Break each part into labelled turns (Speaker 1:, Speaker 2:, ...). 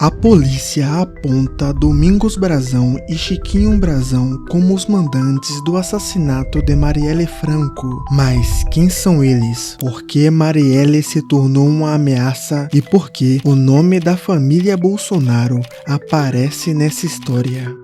Speaker 1: A polícia aponta Domingos Brazão e Chiquinho Brazão como os mandantes do assassinato de Marielle Franco. Mas quem são eles? Por que Marielle se tornou uma ameaça e por que o nome da família Bolsonaro aparece nessa história?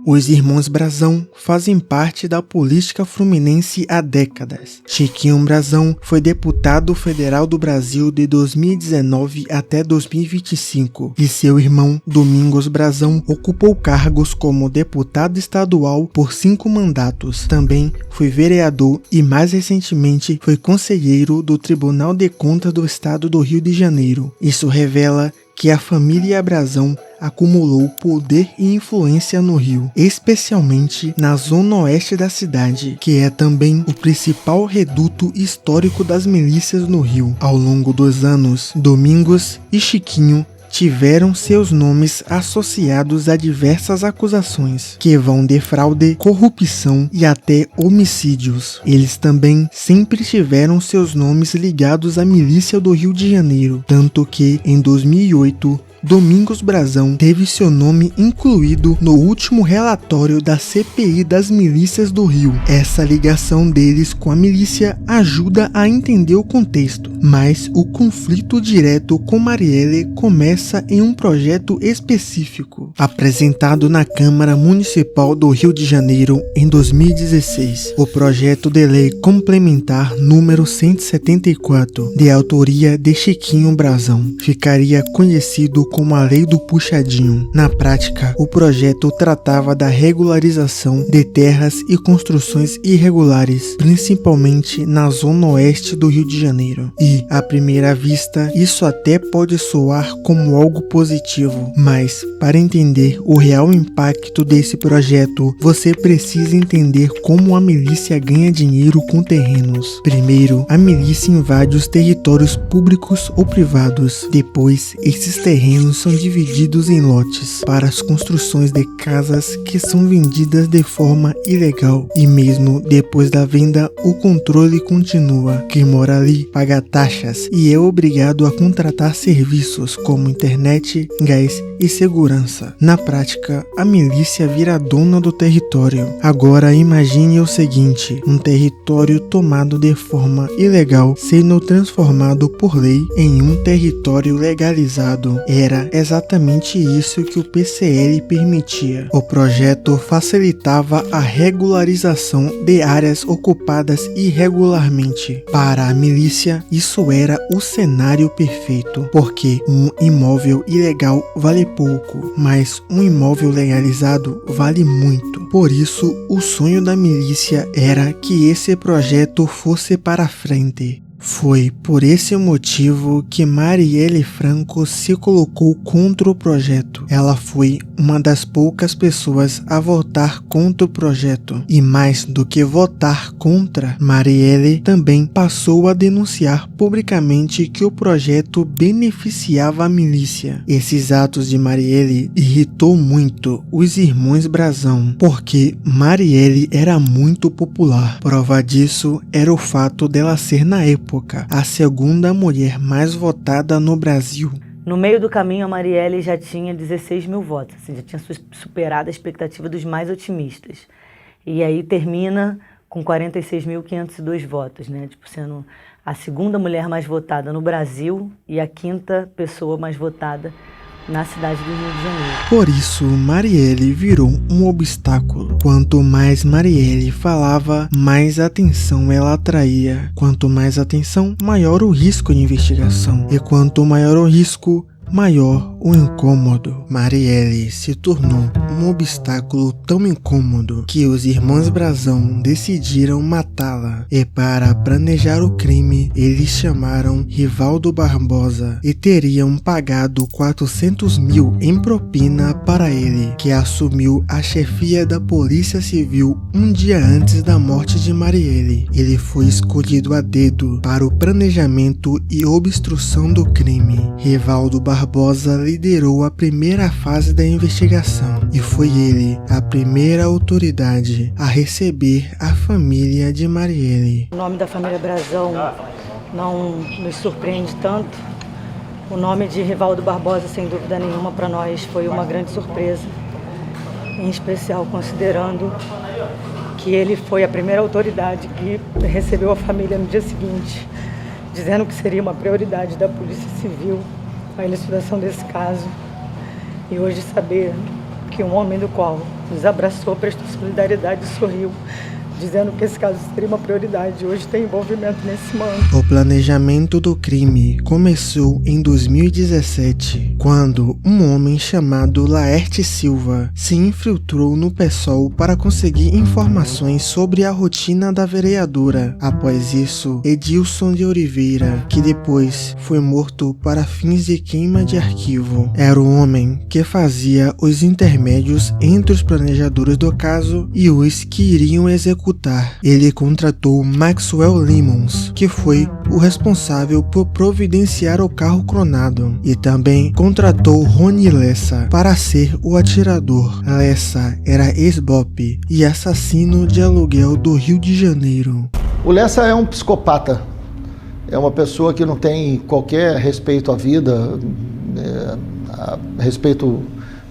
Speaker 1: Os irmãos Brazão fazem parte da política fluminense há décadas. Chiquinho Brazão foi deputado federal do Brasil de 2019 até 2025 e seu irmão Domingos Brazão ocupou cargos como deputado estadual por 5 mandatos. Também foi vereador e mais recentemente foi conselheiro do Tribunal de Contas do Estado do Rio de Janeiro. Isso revela que a família Brazão acumulou poder e influência no Rio, especialmente na zona oeste da cidade, que é também o principal reduto histórico das milícias no Rio. Ao longo dos anos, Domingos e Chiquinho tiveram seus nomes associados a diversas acusações, que vão de fraude, corrupção e até homicídios. Eles também sempre tiveram seus nomes ligados à milícia do Rio de Janeiro, tanto que, em 2008, Domingos Brazão teve seu nome incluído no último relatório da CPI das milícias do Rio. Essa ligação deles com a milícia ajuda a entender o contexto, mas o conflito direto com Marielle começa em um projeto específico, apresentado na Câmara Municipal do Rio de Janeiro em 2016. O projeto de lei complementar número 174, de autoria de Chiquinho Brazão, ficaria conhecido como a Lei do Puxadinho. Na prática, o projeto tratava da regularização de terras e construções irregulares, principalmente na zona oeste do Rio de Janeiro. E, à primeira vista, isso até pode soar como algo positivo, mas, para entender o real impacto desse projeto, você precisa entender como a milícia ganha dinheiro com terrenos. Primeiro, a milícia invade os territórios públicos ou privados. Depois, esses terrenos são divididos em lotes para as construções de casas que são vendidas de forma ilegal. E mesmo depois da venda, o controle continua. Quem mora ali paga taxas e é obrigado a contratar serviços como internet, gás e segurança. Na prática, a milícia vira dona do território. Agora imagine o seguinte: um território tomado de forma ilegal sendo transformado por lei em um território legalizado. Era exatamente isso que o PCL permitia. O projeto facilitava a regularização de áreas ocupadas irregularmente. Para a milícia, isso era o cenário perfeito, porque um imóvel ilegal vale pouco, mas um imóvel legalizado vale muito. Por isso, o sonho da milícia era que esse projeto fosse para frente. Foi por esse motivo que Marielle Franco se colocou contra o projeto. Ela foi uma das poucas pessoas a votar contra o projeto. E mais do que votar contra, Marielle também passou a denunciar publicamente que o projeto beneficiava a milícia. Esses atos de Marielle irritou muito os irmãos Brazão, porque Marielle era muito popular. Prova disso era o fato dela ser, na época, a segunda mulher mais votada no Brasil.
Speaker 2: No meio do caminho, a Marielle já tinha 16 mil votos, assim, já tinha superado a expectativa dos mais otimistas. E aí termina com 46.502 votos, né? Tipo, sendo a segunda mulher mais votada no Brasil e a 5ª pessoa mais votada na cidade do Rio de Janeiro.
Speaker 1: Por isso, Marielle virou um obstáculo. Quanto mais Marielle falava, mais atenção ela atraía. Quanto mais atenção, maior o risco de investigação. E quanto maior o risco, maior o incômodo. Marielle se tornou um obstáculo tão incômodo que os irmãos Brazão decidiram matá-la. E para planejar o crime, eles chamaram Rivaldo Barbosa e teriam pagado 400 mil em propina para ele, que assumiu a chefia da Polícia Civil um dia antes da morte de Marielle. Ele foi escolhido a dedo para o planejamento e obstrução do crime. Rivaldo Barbosa liderou a primeira fase da investigação e foi ele a primeira autoridade a receber a família de Marielle.
Speaker 2: O nome da família Brazão não nos surpreende tanto, O nome de Rivaldo Barbosa, sem dúvida nenhuma, para nós foi uma grande surpresa, em especial considerando que ele foi a primeira autoridade que recebeu a família no dia seguinte, dizendo que seria uma prioridade da Polícia Civil a elucidação desse caso. E hoje saber que um homem do qual nos abraçou, prestou solidariedade e sorriu, dizendo que esse caso seria uma prioridade, hoje tem envolvimento nesse manto.
Speaker 1: O planejamento do crime começou em 2017, quando um homem chamado Laerte Silva se infiltrou no PSOL para conseguir informações sobre a rotina da vereadora. Após isso, Edilson de Oliveira, que depois foi morto para fins de queima de arquivo, era o homem que fazia os intermédios entre os planejadores do caso e os que iriam executar. Ele contratou Maxwell Lemons, que foi o responsável por providenciar o carro clonado, e também contratou Rony Lessa para ser o atirador. Lessa era ex-BOP e assassino de aluguel do Rio de Janeiro.
Speaker 3: O Lessa é um psicopata, é uma pessoa que não tem qualquer respeito à vida, respeito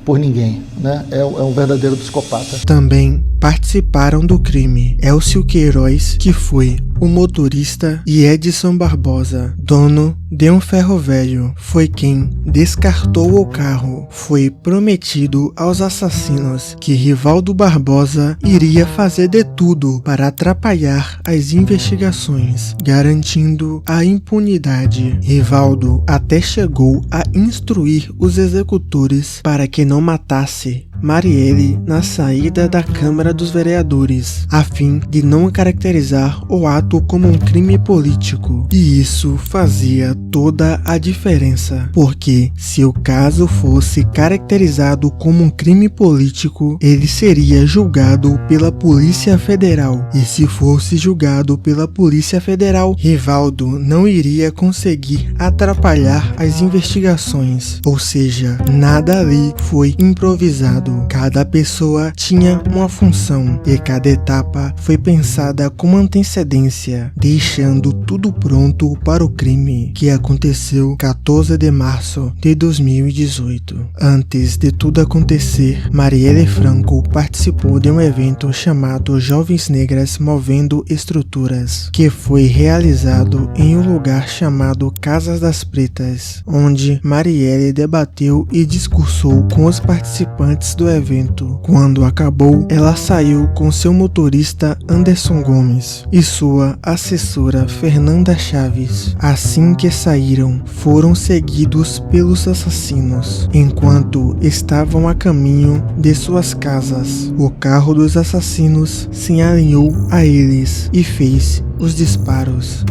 Speaker 3: por ninguém, né? É um verdadeiro psicopata.
Speaker 1: Também participaram do crime Elcio Queiroz, que foi o motorista, e Edson Barbosa, dono de um ferro velho, foi quem descartou o carro. Foi prometido aos assassinos que Rivaldo Barbosa iria fazer de tudo para atrapalhar as investigações, garantindo a impunidade. Rivaldo até chegou a instruir os executores para que não matasse Marielle na saída da Câmara dos Vereadores, a fim de não caracterizar o ato como um crime político. E isso fazia toda a diferença, porque se o caso fosse caracterizado como um crime político, ele seria julgado pela Polícia Federal. E se fosse julgado pela Polícia Federal, Rivaldo não iria conseguir atrapalhar as investigações. Ou seja, nada ali foi improvisado. Cada pessoa tinha uma função e cada etapa foi pensada com antecedência, deixando tudo pronto para o crime que aconteceu 14 de março de 2018. Antes de tudo acontecer, Marielle Franco participou de um evento chamado Jovens Negras Movendo Estruturas, que foi realizado em um lugar chamado Casas das Pretas, onde Marielle debateu e discursou com os participantes do evento. Quando acabou, ela saiu com seu motorista Anderson Gomes e sua assessora Fernanda Chaves. Assim que saíram, foram seguidos pelos assassinos. Enquanto estavam a caminho de suas casas, o carro dos assassinos se alinhou a eles e fez os disparos.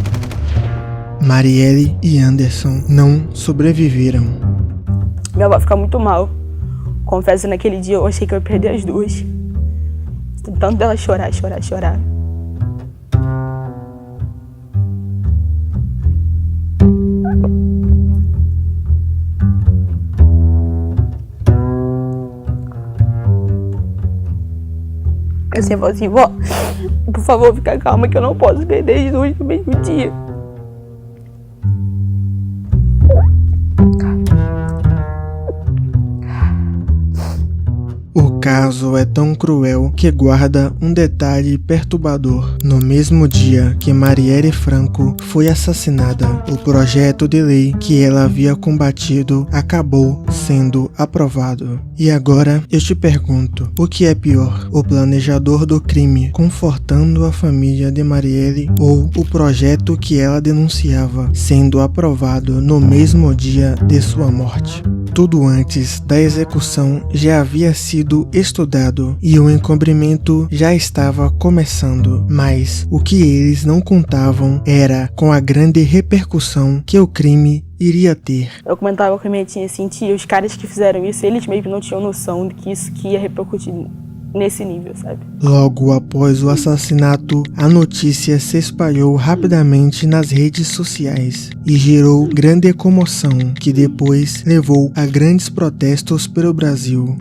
Speaker 1: Marielle e Anderson não sobreviveram.
Speaker 4: Minha avó fica muito mal. Confesso, naquele dia eu achei que eu ia perder as duas. Tanto dela chorar. Eu sempre falo assim, vó, por favor, fica calma que eu não posso perder as duas no mesmo dia.
Speaker 1: O caso é tão cruel que guarda um detalhe perturbador. No mesmo dia que Marielle Franco foi assassinada, o projeto de lei que ela havia combatido acabou sendo aprovado. E agora eu te pergunto, o que é pior? O planejador do crime confortando a família de Marielle ou o projeto que ela denunciava sendo aprovado no mesmo dia de sua morte? Tudo antes da execução já havia sido estudado e o encobrimento já estava começando, mas o que eles não contavam era com a grande repercussão que o crime iria ter.
Speaker 4: Eu comentava com a minha tia assim, tia, os caras que fizeram isso, eles mesmo não tinham noção de que isso que ia repercutir nesse nível, sabe?
Speaker 1: Logo após o assassinato, a notícia se espalhou rapidamente nas redes sociais e gerou grande comoção, que depois levou a grandes protestos pelo Brasil.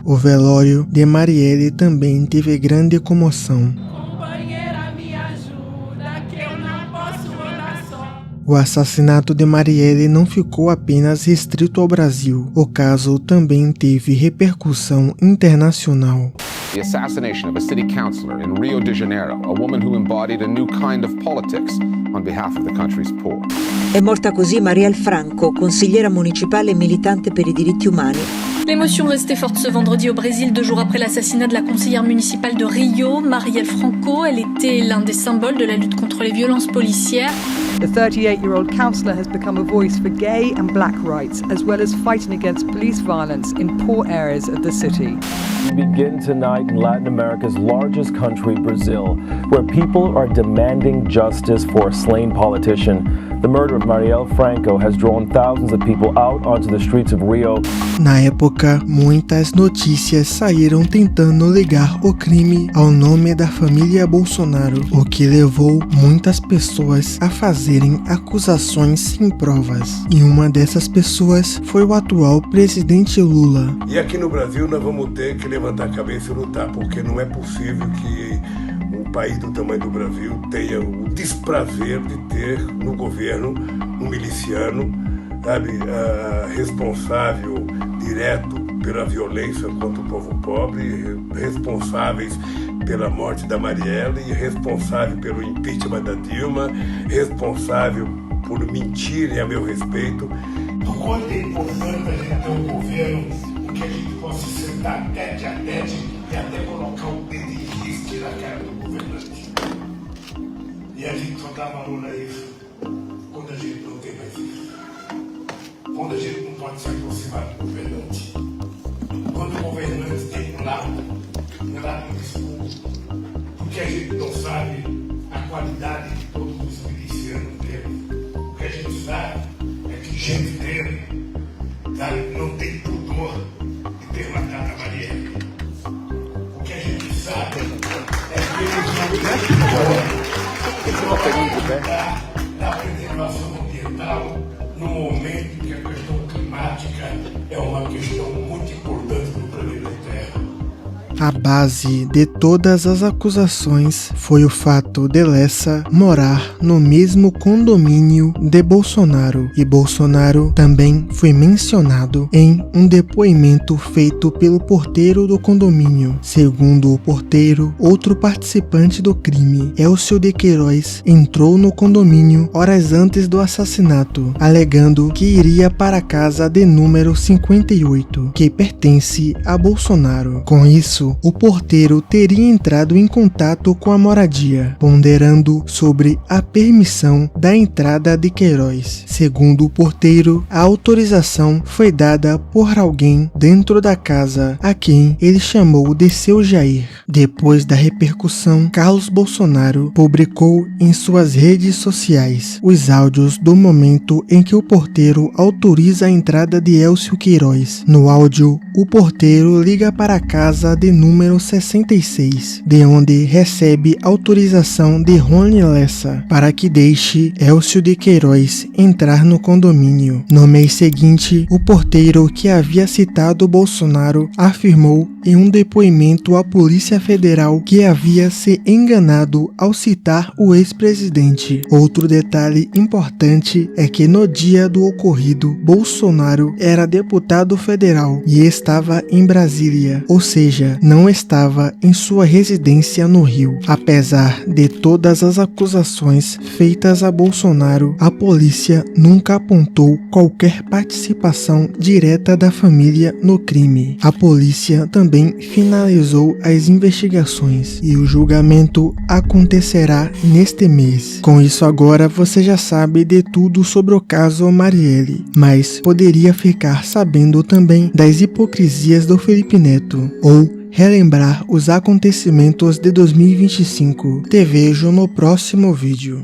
Speaker 1: O velório de Marielle também teve grande comoção.
Speaker 5: Companheira, me ajuda, que eu não posso andar só.
Speaker 1: O assassinato de Marielle não ficou apenas restrito ao Brasil. O caso também teve repercussão internacional.
Speaker 5: The assassination of a city councillor in Rio de Janeiro, a woman who embodied a new kind of politics on behalf of the country's poor.
Speaker 6: È morta così Marielle Franco, consigliera municipale e militante per i diritti umani.
Speaker 7: L'émotion restait forte ce vendredi au Brésil, 2 jours après l'assassinat de la conseillère municipale de Rio, Marielle Franco. Elle était l'un des symboles de la lutte contre les violences policières.
Speaker 8: The 38-year-old councillor has become a voice for gay and black rights, as well as fighting against police violence in poor areas of the city.
Speaker 9: We begin tonight in Latin America's largest country, Brazil, where people are demanding justice for a slain politician. The murder of Marielle Franco has drawn thousands of people out onto the streets of Rio.
Speaker 1: Na época, muitas notícias saíram tentando ligar o crime ao nome da família Bolsonaro, o que levou muitas pessoas a fazerem acusações sem provas. E uma dessas pessoas foi o atual presidente Lula.
Speaker 10: E aqui no Brasil nós vamos ter que levantar a cabeça e lutar, porque não é possível que um país do tamanho do Brasil tenha o desprazer de ter no governo um miliciano, sabe, responsável direto pela violência contra o povo pobre, responsáveis pela morte da Marielle, responsável pelo impeachment da Dilma, responsável por mentirem a meu respeito.
Speaker 11: Do quanto é importante a gente ter um governo em que a gente possa sentar tete a tete e até colocar um dedo em risco na cara do governante. E a gente só dá valor a isso quando a gente não tem mais isso. Quando a gente não pode se aproximar do governante. Quando o governante tem um lado escuro. Porque a gente não sabe a qualidade de todos os milicianos dele. O que a gente sabe é que gente dele, sabe, não tem pudor de ter matado a Marielle. O que a gente sabe é que eles não têm pudor da preservação ambiental no momento em que a questão climática é uma questão muito importante no planeta Terra.
Speaker 1: A base de todas as acusações foi o fato de Lessa morar no mesmo condomínio de Bolsonaro, e Bolsonaro também foi mencionado em um depoimento feito pelo porteiro do condomínio. Segundo o porteiro, outro participante do crime, Elcio de Queiroz, entrou no condomínio horas antes do assassinato, alegando que iria para a casa de número 58, que pertence a Bolsonaro. Com isso, o porteiro teria entrado em contato com a moradia, ponderando sobre a permissão da entrada de Queiroz. Segundo o porteiro, a autorização foi dada por alguém dentro da casa, a quem ele chamou de seu Jair. Depois da repercussão, Carlos Bolsonaro publicou em suas redes sociais os áudios do momento em que o porteiro autoriza a entrada de Elcio Queiroz. No áudio, o porteiro liga para a casa de número 66, de onde recebe autorização de Rony Lessa para que deixe Elcio de Queiroz entrar no condomínio. No mês seguinte, o porteiro que havia citado Bolsonaro afirmou em um depoimento à Polícia Federal que havia se enganado ao citar o ex-presidente. Outro detalhe importante é que no dia do ocorrido, Bolsonaro era deputado federal e estava em Brasília, ou seja, não estava em sua residência no Rio. Apesar de todas as acusações feitas a Bolsonaro, a polícia nunca apontou qualquer participação direta da família no crime. A polícia também finalizou as investigações e o julgamento acontecerá neste mês. Com isso, agora você já sabe de tudo sobre o caso Marielle, mas poderia ficar sabendo também das hipocrisias do Felipe Neto ou relembrar os acontecimentos de 2025. Te vejo no próximo vídeo.